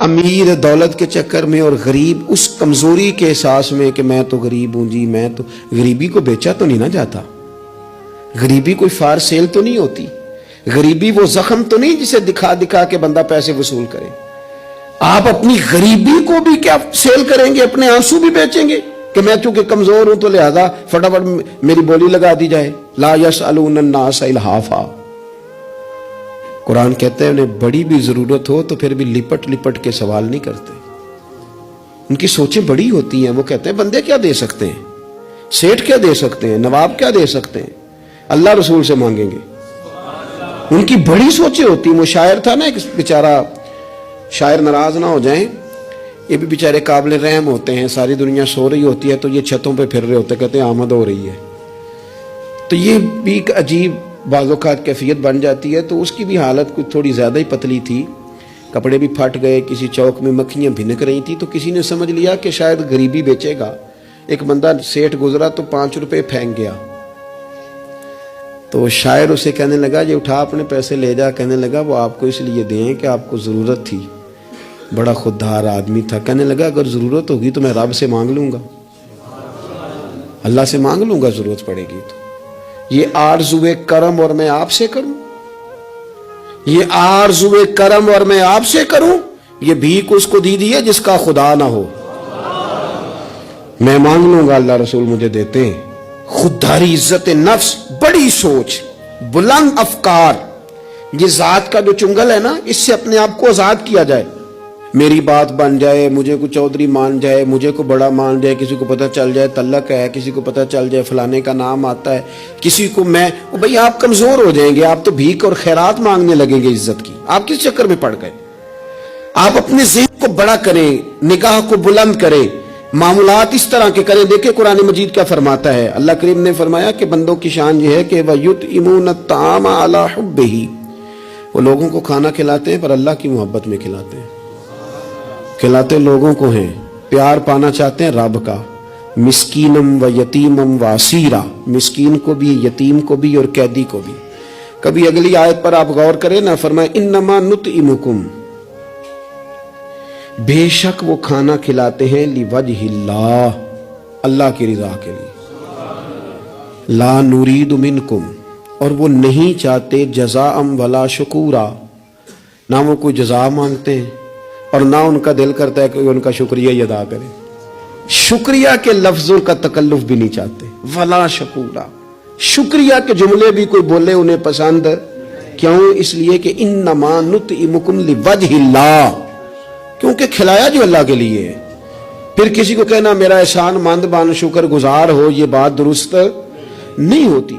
امیر دولت کے چکر میں اور غریب اس کمزوری کے احساس میں کہ میں تو غریب ہوں جی، میں تو غریبی کو بیچا تو نہیں نہ جاتا، غریبی کوئی فار سیل تو نہیں ہوتی، غریبی وہ زخم تو نہیں جسے دکھا دکھا کے بندہ پیسے وصول کرے۔ آپ اپنی غریبی کو بھی کیا سیل کریں گے؟ اپنے آنسو بھی بیچیں گے کہ میں چونکہ کمزور ہوں تو لہذا فٹافٹ میری بولی لگا دی جائے۔ لا یسألون الناس الحافا، قرآن کہتے ہیں انہیں بڑی بھی ضرورت ہو تو پھر بھی لپٹ لپٹ کے سوال نہیں کرتے، ان کی سوچیں بڑی ہوتی ہیں۔ وہ کہتے ہیں بندے کیا دے سکتے ہیں، سیٹھ کیا دے سکتے ہیں، نواب کیا دے سکتے ہیں، اللہ رسول سے مانگیں گے۔ ان کی بڑی سوچیں ہوتی ہیں۔ وہ شاعر تھا نا ایک بیچارہ، شاعر ناراض نہ ہو جائیں، یہ بھی بیچارے قابل رحم ہوتے ہیں، ساری دنیا سو رہی ہوتی ہے تو یہ چھتوں پہ پھر رہے ہوتے، کہتے ہیں آمد ہو رہی ہے، تو یہ بھی ایک عجیب بعض اوقات کیفیت بن جاتی ہے۔ تو اس کی بھی حالت کچھ تھوڑی زیادہ ہی پتلی تھی، کپڑے بھی پھٹ گئے، کسی چوک میں مکھیاں بھنک رہی تھی، تو کسی نے سمجھ لیا کہ شاید غریبی بیچے گا۔ ایک بندہ سیٹھ گزرا تو 5 روپے پھینک گیا، تو شاعر اسے کہنے لگا یہ اٹھا اپنے پیسے لے جا، کہنے لگا وہ آپ کو اس لیے دیں کہ آپ کو ضرورت تھی، بڑا خوددار آدمی تھا، کہنے لگا اگر ضرورت ہوگی تو میں رب سے مانگ لوں گا، اللہ سے مانگ لوں گا ضرورت پڑے گی تو۔ یہ آرزوئے کرم اور میں آپ سے کروں، یہ آرزوئے کرم اور میں آپ سے کروں، یہ بھیک اس کو دی دی ہے جس کا خدا نہ ہو، میں مانگ لوں گا اللہ رسول مجھے دیتے ہیں۔ خودداری، عزت نفس، بڑی سوچ، بلند افکار، یہ ذات کا جو چنگل ہے نا، اس سے اپنے آپ کو آزاد کیا جائے۔ میری بات بن جائے، مجھے کو چودھری مان جائے، مجھے کو بڑا مان جائے، کسی کو پتہ چل جائے تعلق ہے، کسی کو پتہ چل جائے فلانے کا نام آتا ہے، کسی کو میں بھئی آپ کمزور ہو جائیں گے، آپ تو بھیک اور خیرات مانگنے لگیں گے عزت کی۔ آپ کس چکر میں پڑ گئے؟ آپ اپنے ذہن کو بڑا کریں، نگاہ کو بلند کریں، معاملات اس طرح کے کریں۔ دیکھیں قرآن مجید کیا فرماتا ہے، اللہ کریم نے فرمایا کہ بندوں کی شان یہ ہے کہ وَيُطْعِمُونَ الطَّعَامَ عَلَىٰ حُبِّهِ، وہ لوگوں کو کھانا کھلاتے ہیں پر اللہ کی محبت میں کھلاتے ہیں، کھلاتے لوگوں کو ہیں، پیار پانا چاہتے ہیں رب کا۔ مسکینم و یتیمم و اسیرا، مسکین کو بھی، یتیم کو بھی اور قیدی کو بھی۔ کبھی اگلی آیت پر آپ غور کریں نا، فرمائے انما نطعمکم، بے شک وہ کھانا کھلاتے ہیں لوجہ اللہ، اللہ کی رضا کے لیے، لا نرید منکم، اور وہ نہیں چاہتے جزاء ولا شکورا، نہ وہ کوئی جزا مانگتے ہیں اور نہ ان کا دل کرتا ہے کہ ان کا شکریہ ہی ادا کرے، شکریہ کے لفظوں کا تکلف بھی نہیں چاہتے، ولا شکورا، شکریہ کے جملے بھی کوئی بولے انہیں پسند کیوں؟ اس لیے کہ انما نطعمکم لوجہ اللہ، کیونکہ کھلایا جو اللہ کے لیے ہے۔ پھر کسی کو کہنا میرا احسان مند بن، شکر گزار ہو، یہ بات درست نہیں ہوتی۔